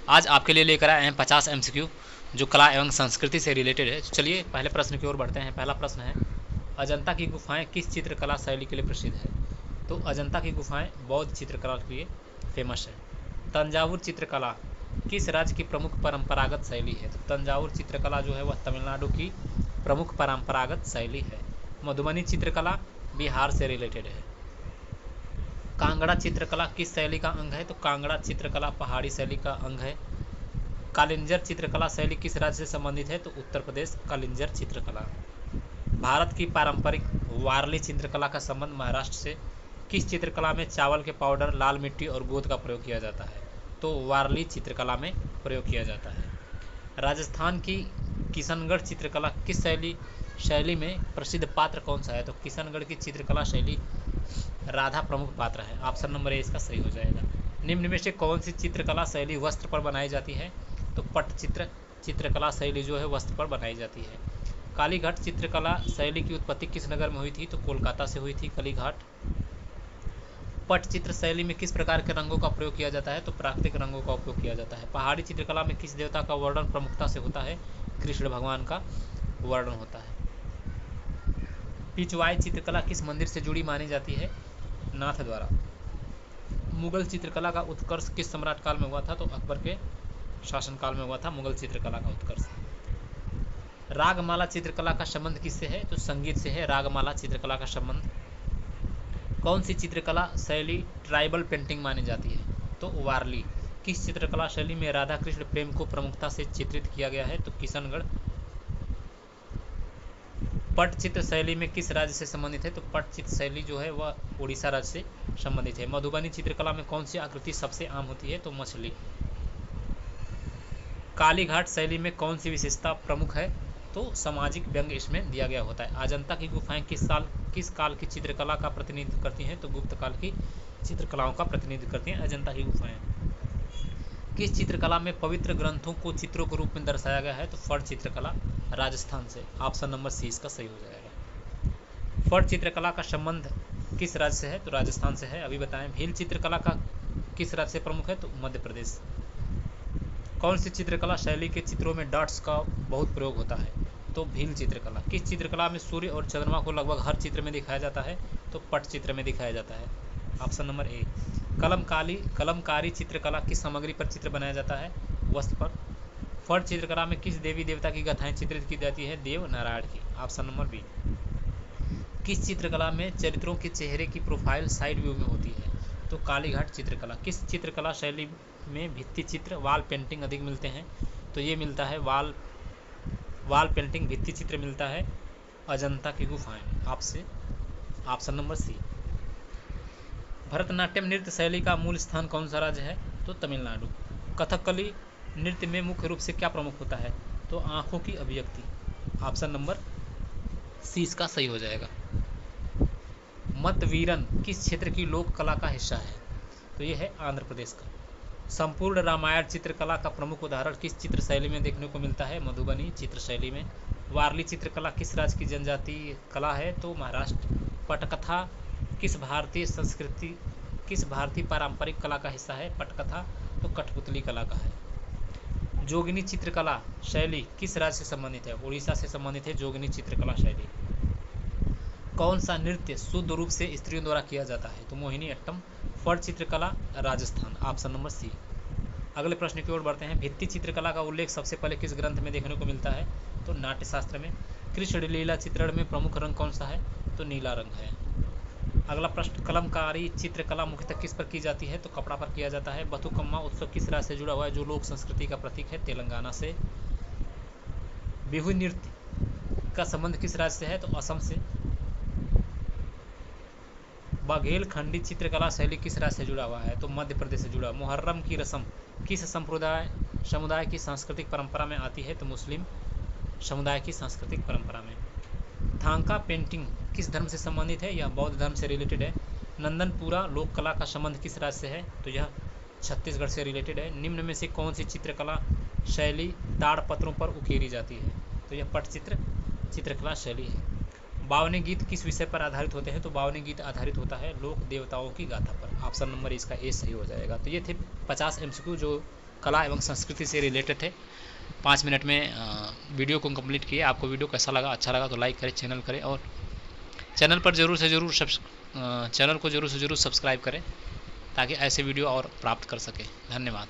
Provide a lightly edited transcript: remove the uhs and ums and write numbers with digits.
आज आपके लिए लेकर आए हैं 50 MCQ जो कला एवं संस्कृति से रिलेटेड है। चलिए पहले प्रश्न की ओर बढ़ते हैं। पहला प्रश्न है, अजंता की गुफाएं किस चित्रकला शैली के लिए प्रसिद्ध है? तो अजंता की गुफाएं बौद्ध चित्रकला के लिए फेमस है। तंजावुर चित्रकला किस राज्य की प्रमुख परंपरागत शैली है? तो तंजावुर चित्रकला जो है वह तमिलनाडु की प्रमुख परंपरागत शैली है। मधुबनी चित्रकला बिहार से रिलेटेड है। कांगड़ा चित्रकला किस शैली का अंग है? तो कांगड़ा चित्रकला पहाड़ी शैली का अंग है। कालिंजर चित्रकला शैली किस राज्य से संबंधित है? तो उत्तर प्रदेश कालिंजर चित्रकला। भारत की पारंपरिक वारली चित्रकला का संबंध महाराष्ट्र से। किस चित्रकला में चावल के पाउडर, लाल मिट्टी और गोंद का प्रयोग किया जाता है? तो वारली चित्रकला में प्रयोग किया जाता है। राजस्थान की किशनगढ़ चित्रकला किस शैली में प्रसिद्ध पात्र कौन सा है? तो किशनगढ़ की चित्रकला शैली राधा प्रमुख पात्र है। ऑप्शन नंबर ए इसका सही हो जाएगा। निम्न में से कौन सी चित्रकला शैली वस्त्र पर बनाई जाती है? तो पटचित्र चित्रकला शैली जो है वस्त्र पर बनाई जाती है। कालीघाट चित्रकला शैली की उत्पत्ति किस नगर में हुई थी? तो कोलकाता से हुई थी कालीघाट। पटचित्र शैली में किस प्रकार के रंगों का प्रयोग किया जाता है? तो प्राकृतिक रंगों का उपयोग किया जाता है। पहाड़ी चित्रकला में किस देवता का वर्णन प्रमुखता से होता है? कृष्ण भगवान का वर्णन होता है। पिचवाई चित्रकला किस मंदिर से जुड़ी मानी जाती है? नाथ द्वारा। मुगल चित्रकला का उत्कर्ष किस सम्राट काल में हुआ था? तो अकबर के शासनकाल में हुआ था मुगल चित्रकला का उत्कर्ष। रागमाला चित्रकला का संबंध किससे है? तो संगीत से है रागमाला चित्रकला का संबंध। कौन सी चित्रकला शैली ट्राइबल पेंटिंग मानी जाती है? तो वारली। किस चित्रकला शैली में राधा कृष्ण प्रेम को प्रमुखता से चित्रित किया गया है? तो किशनगढ़। पटचित्र शैली में किस राज्य से संबंधित है? तो पटचित्र शैली जो है वह उड़ीसा राज्य से संबंधित है। मधुबनी चित्रकला में कौन सी आकृति सबसे आम होती है? तो मछली। कालीघाट शैली में कौन सी विशेषता प्रमुख है? तो सामाजिक व्यंग्य इसमें दिया गया होता है। अजंता की गुफाएं किस काल की चित्रकला का प्रतिनिधित्व करती हैं? तो गुप्त काल की चित्रकलाओं का प्रतिनिधित्व करती हैं अजंता की गुफाएं। किस चित्रकला में पवित्र ग्रंथों को चित्रों के रूप में दर्शाया गया है? तो फट चित्रकला राजस्थान से। ऑप्शन नंबर सी इसका सही हो जाएगा। फट चित्रकला का संबंध किस राज्य से है? तो राजस्थान से है, अभी बताएं। भील चित्रकला का किस राज्य से प्रमुख है? तो मध्य प्रदेश। कौन सी चित्रकला शैली के चित्रों में डॉट्स का बहुत प्रयोग होता है? तो भील चित्रकला। किस चित्रकला में सूर्य और चंद्रमा को लगभग हर चित्र में दिखाया जाता है? तो पट चित्र में दिखाया जाता है। Option number A. कलमकारी चित्रकला किस सामग्री पर चित्र बनाया जाता है? वस्त्र पर। फट चित्रकला में किस देवी देवता की गाथाएं चित्रित की जाती है? देव नारायण की। Option number B. किस चित्रकला में चरित्रों के चेहरे की प्रोफाइल साइड व्यू में होती है? तो कालीघाट चित्रकला। किस चित्रकला शैली में भित्ति चित्र वॉल पेंटिंग अधिक मिलते हैं? तो ये मिलता है वॉल पेंटिंग भित्ति चित्र मिलता है अजंता की गुफाएं। आपसे ऑप्शन नंबर सी। भरतनाट्यम नृत्य शैली का मूल स्थान कौन सा राज्य है? तो तमिलनाडु। कथकली नृत्य में मुख्य रूप से क्या प्रमुख होता है? तो आंखों की अभिव्यक्ति। ऑप्शन नंबर सी इसका सही हो जाएगा। मतवीरन किस क्षेत्र की लोक कला का हिस्सा है? तो यह है आंध्र प्रदेश का। संपूर्ण रामायण चित्रकला का प्रमुख उदाहरण किस चित्र शैली में देखने को मिलता है? मधुबनी चित्र शैली में। वारली चित्रकला किस राज्य की जनजातीय कला है? तो महाराष्ट्र। पटकथा किस भारतीय पारंपरिक कला का हिस्सा है? पटकथा तो कठपुतली कला का है। जोगिनी चित्रकला शैली किस राज्य से संबंधित है? उड़ीसा से संबंधित है जोगिनी चित्रकला शैली। कौन सा नृत्य शुद्ध रूप से स्त्रियों द्वारा किया जाता है? तो मोहिनी अट्टम। फट चित्रकला राजस्थान। Option number C. अगले प्रश्न की ओर बढ़ते हैं। भित्ति चित्रकला का उल्लेख सबसे पहले किस ग्रंथ में देखने को मिलता है? तो नाट्यशास्त्र में। कृष्ण लीला चित्रण में प्रमुख रंग कौन सा है? तो नीला रंग है। अगला प्रश्न, कलमकारी चित्रकला मुख्यतः किस पर की जाती है? तो कपड़ा पर किया जाता है। बथुकम्मा उत्सव किस राज्य से जुड़ा हुआ है जो लोक संस्कृति का प्रतीक है? तेलंगाना से। बिहू नृत्य का संबंध किस राज्य से है? तो असम से। बघेल खंडी चित्रकला शैली किस राज्य से जुड़ा हुआ है? तो मध्य प्रदेश से जुड़ा। मुहर्रम की रस्म किस समुदाय की सांस्कृतिक परंपरा में आती है? तो मुस्लिम समुदाय की सांस्कृतिक परंपरा में। थांका पेंटिंग किस धर्म से संबंधित है? यह बौद्ध धर्म से रिलेटेड है। नंदनपुरा लोक कला का संबंध किस राज्य से है? तो यह छत्तीसगढ़ से रिलेटेड है। निम्न में से कौन सी चित्रकला शैली ताड़पत्रों पर उकेरी जाती है? तो यह पटचित्र चित्रकला शैली है। बावनी गीत किस विषय पर आधारित होते हैं? तो बावनी गीत आधारित होता है लोक देवताओं की गाथा पर। ऑप्शन नंबर इसका ए सही हो जाएगा। तो ये थे 50 MCQ जो कला एवं संस्कृति से रिलेटेड थे। 5 मिनट में वीडियो को कंप्लीट किए। आपको वीडियो कैसा लगा, अच्छा लगा तो लाइक करें, चैनल करें और चैनल पर ज़रूर से ज़रूर चैनल को ज़रूर से ज़रूर सब्सक्राइब करें ताकि ऐसे वीडियो और प्राप्त कर सकें। धन्यवाद।